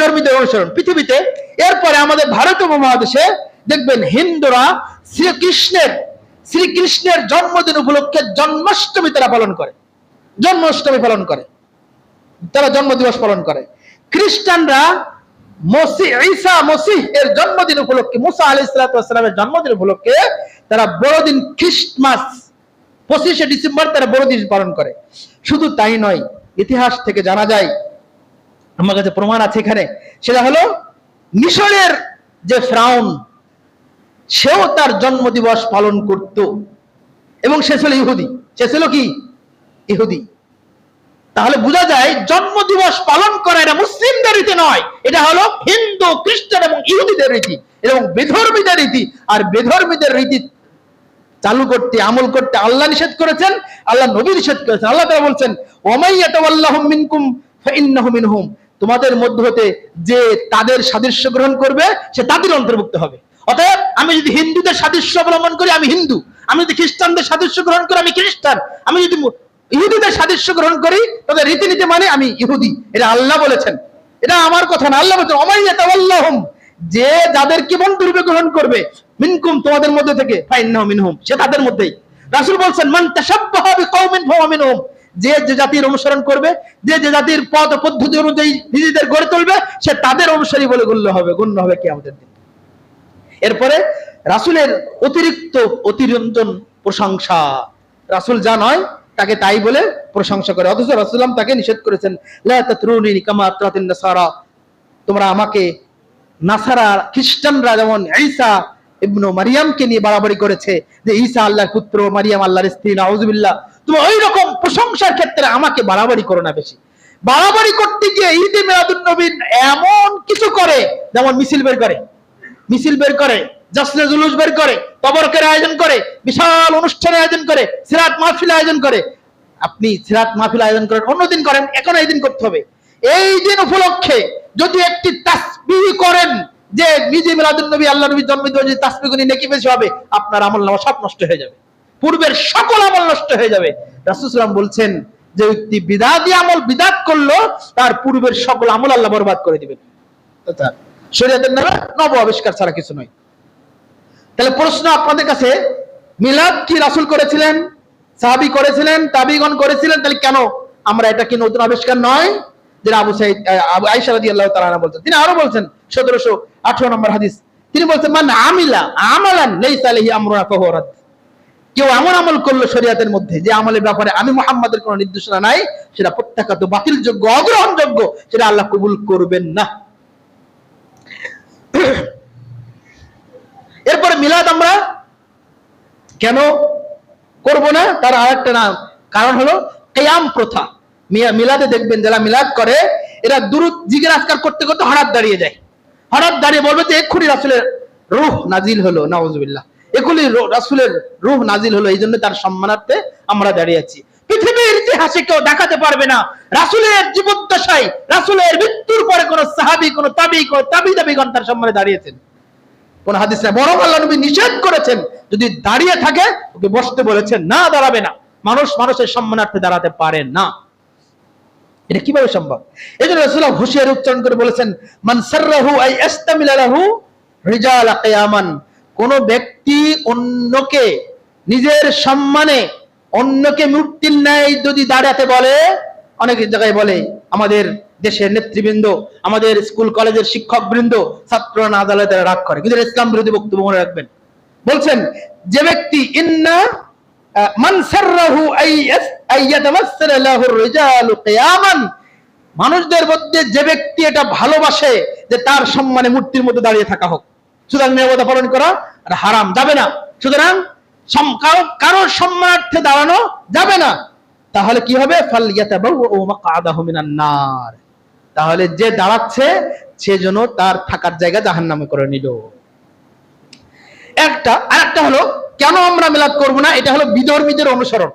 বিধর্মীদের অনুসরণ পৃথিবীতে। এরপরে আমাদের ভারত উপমহাদেশে দেখবেন হিন্দুরা শ্রীকৃষ্ণের জন্মদিন উপলক্ষে জন্মাষ্টমী তারা পালন করে, জন্মাষ্টমী পালন করে, তারা জন্মদিবস পালন করে। খ্রিস্টানরা ঈসা মসিহ এর জন্মদিন উপলক্ষে, মুসা আলাইহিস সালামের জন্মদিন উপলক্ষে তারা বড়দিন খ্রিস্টমাস 25শে ডিসেম্বর তারা বড়দিন পালন করে। শুধু তাই নয়, ইতিহাস থেকে জানা যায়, আমার কাছে প্রমাণ আছে এখানে, সেটা হলো মিশরের যে ফেরাউন, সেও তার জন্মদিবস পালন করত এবং সে ছিল ইহুদি। সে ছিল কি? ইহুদি। তাহলে বোঝা যায় জন্মদিবস পালন করা এটা মুসলিমদের রীতি নয়, এটা হলো হিন্দু, খ্রিস্টান এবং ইহুদিদের রীতি এবং বেধর্মীদের রীতি। আর বেধর্মীদের রীতি চালু করতে, আমল করতে আল্লাহ নিষেধ করেছেন, আল্লাহ নবী নিষেধ করেছেন। আল্লাহ তাআলা বলছেন, ওয়ামাই ইয়াতাওয়াল্লাহুম মিনকুম ফাইন্নাহু মিনহুম, তোমাদের মধ্য হতে যে তাদের সাদৃশ্য গ্রহণ করবে সে তাদের অন্তর্ভুক্ত হবে। অতএব আমি যদি হিন্দুদের সাদৃশ্য অবলম্বন করি আমি হিন্দু, আমি যদি খ্রিস্টানদের সাদৃশ্য গ্রহণ করি আমি খ্রিস্টান, আমি যদি ইহুদিদের সাদৃশ্য গ্রহণ করি, তাদের রীতিনীতি মানে আমি ইহুদি। এটা আল্লাহ বলেছেন, এটা আমার কথা না। আল্লাহ বলেছেন ওয়ামাই ইয়াতাওয়াল্লাহুম, যে যাদেরকে বন্ধুরূপে গ্রহণ করবে, মিনকুম তোমাদের মধ্যে থেকে, ফাইন্নাহু মিনহুম, সে তাদের মধ্যেই। রাসূল বলছেন মান তাশাব্বাহা বিকাউমিন ফাহুয়া মিনহুম, যে যে জাতির অনুসরণ করবে, যে যে জাতির পথ পদ্ধতি অনুযায়ী নিজেদের গড়ে তুলবে, সে তাদের অনুসারী বলে গণ্য হবে কিয়ামতের দিন। এরপরে রাসূলের অতিরঞ্জন প্রশংসা, রাসূল যা নয় তাকে তাই বলে প্রশংসা করে, অথচ রাসূলুল্লাহ তাকে নিষেধ করেছেন, লা তাতরুনি কামা আতরাতিন নাসারা, তোমরা আমাকে, নাসারা খ্রিস্টানরা যেমন ঈসা ইবনে মারইয়ামকে নিয়ে বাড়াবাড়ি করেছে যে ঈসা আল্লাহর পুত্র, মারইয়াম আল্লাহর স্ত্রী, নাউযুবিল্লাহ, তুমি ওই রকম প্রশংসার ক্ষেত্রে আমাকে বাড়াবাড়ি করো না বেশি। বাড়াবাড়ি করতে গিয়ে ঈদে মিলাদুন নবী এমন কিছু করে, যেমন মিছিল বের করে, জশ্নে জুলুস বের করে, তবরকের আয়োজন করে, বিশাল অনুষ্ঠানের আয়োজন করে, সিরাত মাহফিল আয়োজন করে। আপনি সিরাত মাহফিল আয়োজন করেন, অন্যদিন করেন, এখন এই দিন করতে হবে। এই দিন উপলক্ষে যদি একটি তাসবিহ করেন যে ঈদে মিলাদুন নবী, আল্লাহ নবীর জন্মদিন, যে তাসবিহ গুনি নেকি বেশি হবে, আপনার আমলনামা সব নষ্ট হয়ে যাবে, পূর্বের সকল আমল নষ্ট হয়ে যাবে। রাসূল সাল্লাল্লাহু আলাইহি ওয়াসাল্লাম বলছেন যে ব্যক্তি বিদআতি আমল বিদআত করলো, তার পূর্বের সকল আমল আল্লাহ বরবাদ করে দিবেন। আচ্ছা, শরীয়তের নামে নব আবিষ্কার ছাড়া কিছু নয়। তাহলে প্রশ্ন আপনাদের কাছে, মিলাদ কি রাসূল করেছিলেন, সাহাবী করেছিলেন, তাবিঈগণ করেছিলেন, তাহলে কেন আমরা, এটা কি নতুন আবিষ্কার নয়? যেটা আবু আয়েশা রাদিয়াল্লাহু তাআলা আনহা বলছেন। তিনি আরো বলছেন 1718 নম্বর হাদিস, তিনি বলছেন মান আমিলা আমালান লাইসা আলাইহি আমরুনা ফাহুয়া রাদ, কেউ এমন আমল করলো শরীয়তের মধ্যে যে আমলের ব্যাপারে আমি মুহাম্মাদের কোনো নির্দেশনা নাই, সেটা প্রত্যাখ্যাত, বাতিলযোগ্য, অগ্রহণযোগ্য, সেটা আল্লাহ কবুল করবেন না। এরপরে মিলাদ আমরা কেন করব না, তার আরেকটা কারণ হলো কিয়াম প্রথা। মিলাদে দেখবেন যারা মিলাদ করে, এরা দুরূদ জিকির আজকার করতে করতে হঠাৎ দাঁড়িয়ে যায়, হঠাৎ দাঁড়িয়ে বলবে যে এক্ষুনি রাসূলের রূহ নাজিল হলো, নাউযুবিল্লাহ, এক্ষুনি রাসূলের রূহ নাজিল হলো, এই জন্য তার সম্মানার্থে আমরা দাঁড়িয়ে আছি। পৃথিবীর ইতিহাসে কেউ দেখাতে পারবে না রাসূলের জীবদ্দশায়, রাসূলের মৃত্যুর পরে কোন সাহাবী, কোন তাবিঈগণ তার সম্মানে দাঁড়িয়েছেন, কোন হাদিসে। বরং আল্লাহ নবী নিষেধ করেছেন, যদি দাঁড়িয়ে থাকে ওকে বসতে বলেছেন, না দাঁড়াবে না। মানুষের সম্মানার্থে দাঁড়াতে পারে না, এটা কিভাবে সম্ভব? এজন্য রাসূলুল্লাহ হুঁশিয়ারি উচ্চারণ করে বলেছেন, মান সাররাহু আই ইস্তামিলা লাহু রিজাল কিয়ামান, কোন ব্যক্তি অন্যকে নিজের সম্মানে, অন্যকে মূর্তির ন্যায় যদি দাঁড়াতে বলে, অনেক জায়গায় বলে, আমাদের দেশের নেতৃবৃন্দ, আমাদের স্কুল কলেজের শিক্ষকবৃন্দ, ছাত্ররা না দাঁড়ালে তারা রাগ করে, কিন্তু ইসলাম বিরোধী বক্তব্য মনে রাখবেন। বলছেন যে ব্যক্তি ইন্না মান সাররাহু আই ইয়াতামাসসালা লাহু রিজালু কিয়ামান, মানুষদের মধ্যে যে ব্যক্তি এটা ভালোবাসে যে তার সম্মানে মূর্তির মধ্যে দাঁড়িয়ে থাকা হোক, সুতরাং নিরাপত্তা পালন করা হারাম, যাবে না। সুতরাং কারোর সম্মানার্থে দাঁড়ানো যাবে না। তাহলে কি হবে? ফালইয়াতাবাওয়া মাকআদাহু মিনান নার, তাহলে যে দাঁড়াচ্ছে সে যেন তার থাকার জায়গা জাহান্নামে করে নিল। আরেকটা হলো কেন আমরা মিলাদ করব না, এটা হলো বিধর্মীদের অনুসরণ।